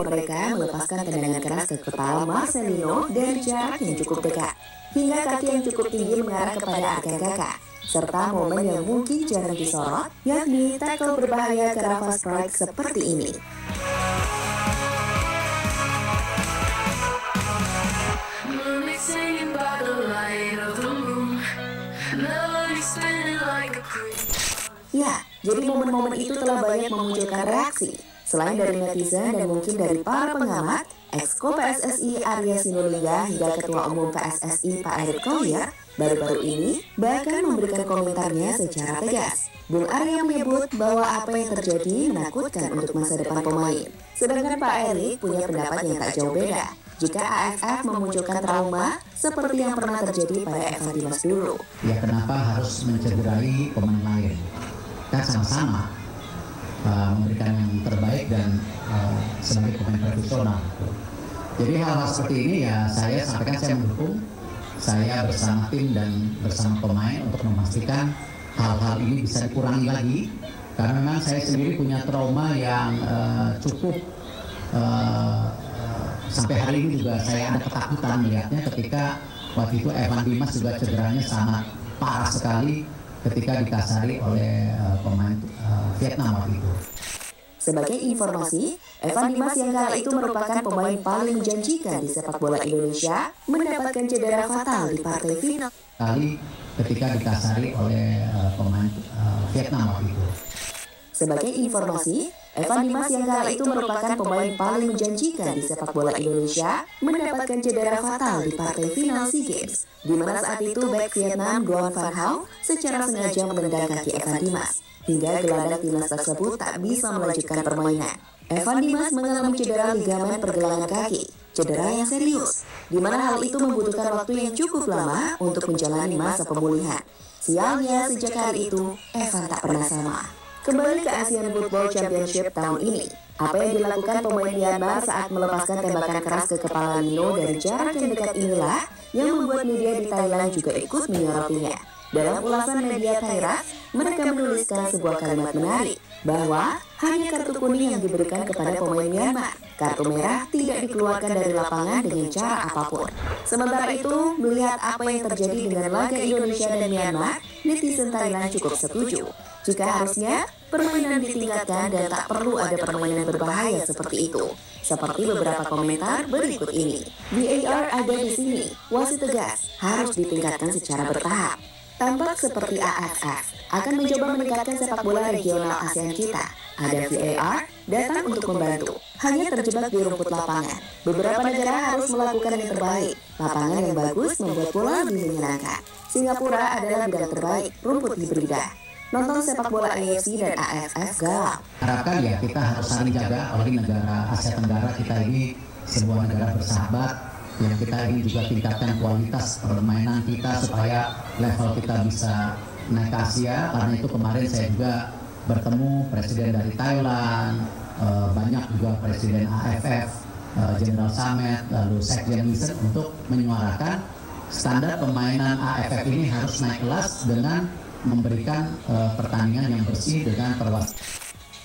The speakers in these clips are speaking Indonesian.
mereka melepaskan tendangan keras ke kepala Marcelino dari jarak yang cukup dekat, hingga kaki yang cukup tinggi mengarah kepada rekan kakak, serta momen yang mungkin jarang disorot, yakni tackle berbahaya ke Rafa Strike seperti ini. Ya, jadi momen-momen itu telah banyak memunculkan reaksi. Selain dari netizen dan mungkin dari para pengamat, Exco PSSI Arya Sinulinga hingga Ketua Umum PSSI Pak Erick Thohir baru-baru ini bahkan memberikan komentarnya secara tegas. Bung Arya menyebut bahwa apa yang terjadi menakutkan untuk masa depan pemain. Sedangkan Pak Erick punya pendapat yang tak jauh beda. Jika AFF memunculkan trauma seperti yang pernah terjadi pada Evan Dimas dulu. Ya kenapa harus mencederai pemain lain? Kan sama-sama memberikan yang terbaik dan sebagai pemain profesional. Jadi hal-hal seperti ini ya saya sampaikan, saya mendukung, saya bersama tim dan bersama pemain untuk memastikan hal-hal ini bisa dikurangi lagi. Karena memang saya sendiri punya trauma yang cukup sampai hari ini juga saya ada ketakutan melihatnya ketika waktu itu Evan Dimas juga cederanya sangat parah sekali ketika dikasari oleh pemain Vietnam waktu itu. Sebagai informasi, Evan Dimas yang kala itu merupakan pemain paling menjanjikan di sepak bola Indonesia mendapatkan cedera fatal di partai final. Kali ketika dikasari oleh pemain Vietnam waktu itu. Sebagai informasi, Evan Dimas yang kala itu merupakan pemain paling menjanjikan di sepak bola Indonesia mendapatkan cedera fatal di partai final SEA Games, di mana saat itu bek Vietnam Duan Van Hau secara sengaja menendang kaki Evan Dimas, hingga gelandang timnas tersebut tak bisa melanjutkan permainan. Evan Dimas mengalami cedera ligamen pergelangan kaki, cedera yang serius, di mana hal itu membutuhkan waktu yang cukup lama untuk menjalani masa pemulihan. Sialnya sejak hari itu, Evan tak pernah sama. Kembali ke Asian Football Championship tahun ini, apa yang dilakukan pemain Myanmar saat melepaskan tembakan keras ke kepala Nino dari jarak yang dekat inilah yang membuat media di Thailand juga ikut menyorotinya. Dalam ulasan media Thailand, mereka menuliskan sebuah kalimat menarik, bahwa hanya kartu kuning yang diberikan kepada pemain Myanmar. Kartu merah tidak dikeluarkan dari lapangan dengan cara apapun. Sementara itu, melihat apa yang terjadi dengan laga Indonesia dan Myanmar, netizen Thailand cukup setuju. Jika harusnya permainan ditingkatkan dan tak perlu ada permainan berbahaya seperti itu. Seperti beberapa komentar berikut ini. VAR ada di sini, wasit tegas, harus ditingkatkan secara bertahap. Tampak seperti AFF akan mencoba meningkatkan sepak bola regional ASEAN kita. Ada VAR datang untuk membantu, hanya terjebak di rumput lapangan. Beberapa negara harus melakukan yang terbaik. Lapangan yang bagus membuat bola lebih menyenangkan. Singapura adalah bidang terbaik, rumput hibrida. Nonton sepak bola AFC dan AFF galau. Harapkan ya kita harus saling jaga, apalagi negara Asia Tenggara kita ini sebuah negara bersahabat, yang kita ini juga tingkatkan kualitas permainan kita supaya level kita bisa naik ke Asia. Karena itu kemarin saya juga bertemu presiden dari Thailand, banyak juga presiden AFF, General Samet, lalu Sekjen Wilson untuk menyuarakan standar permainan AFF ini harus naik kelas dengan memberikan pertandingan yang bersih dengan perwakilan.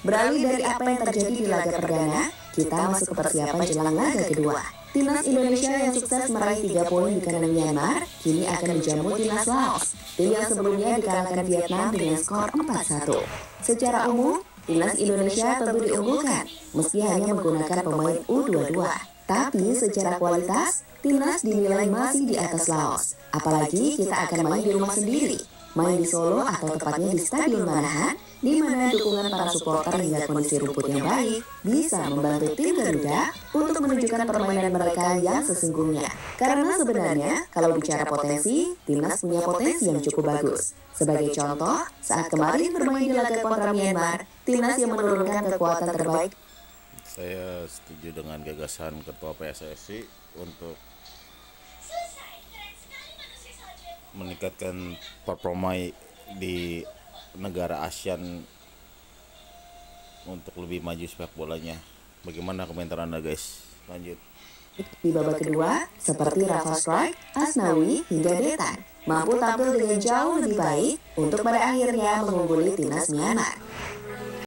Beralih dari apa yang terjadi di laga perdana, kita masuk ke persiapan jelang laga kedua. Timnas Indonesia yang sukses meraih 3 poin di kandang Myanmar, kini akan menjamu timnas Laos, tim yang sebelumnya dikalahkan Vietnam dengan skor 4-1. Secara umum, timnas Indonesia tentu diunggulkan, meski hanya menggunakan pemain U22. Tapi secara kualitas, timnas dinilai masih di atas Laos. Apalagi kita akan main di rumah sendiri. Main di Solo atau tepatnya di Stadion Manahan, di mana dukungan para supporter hingga kondisi rumput yang baik bisa membantu tim Garuda untuk menunjukkan permainan mereka yang sesungguhnya. Karena sebenarnya, kalau bicara potensi, timnas punya potensi yang cukup bagus. Sebagai contoh, saat kemarin bermain di laga kontra Myanmar, timnas yang menurunkan kekuatan terbaik. Saya setuju dengan gagasan Ketua PSSI untuk meningkatkan performa di negara ASEAN untuk lebih maju sepak bolanya. Bagaimana komentar Anda, guys? Lanjut. Di babak kedua, seperti Rafa Strike, Asnawi, hingga Detan, mampu tampil dengan jauh lebih baik untuk pada akhirnya mengungguli timnas Myanmar.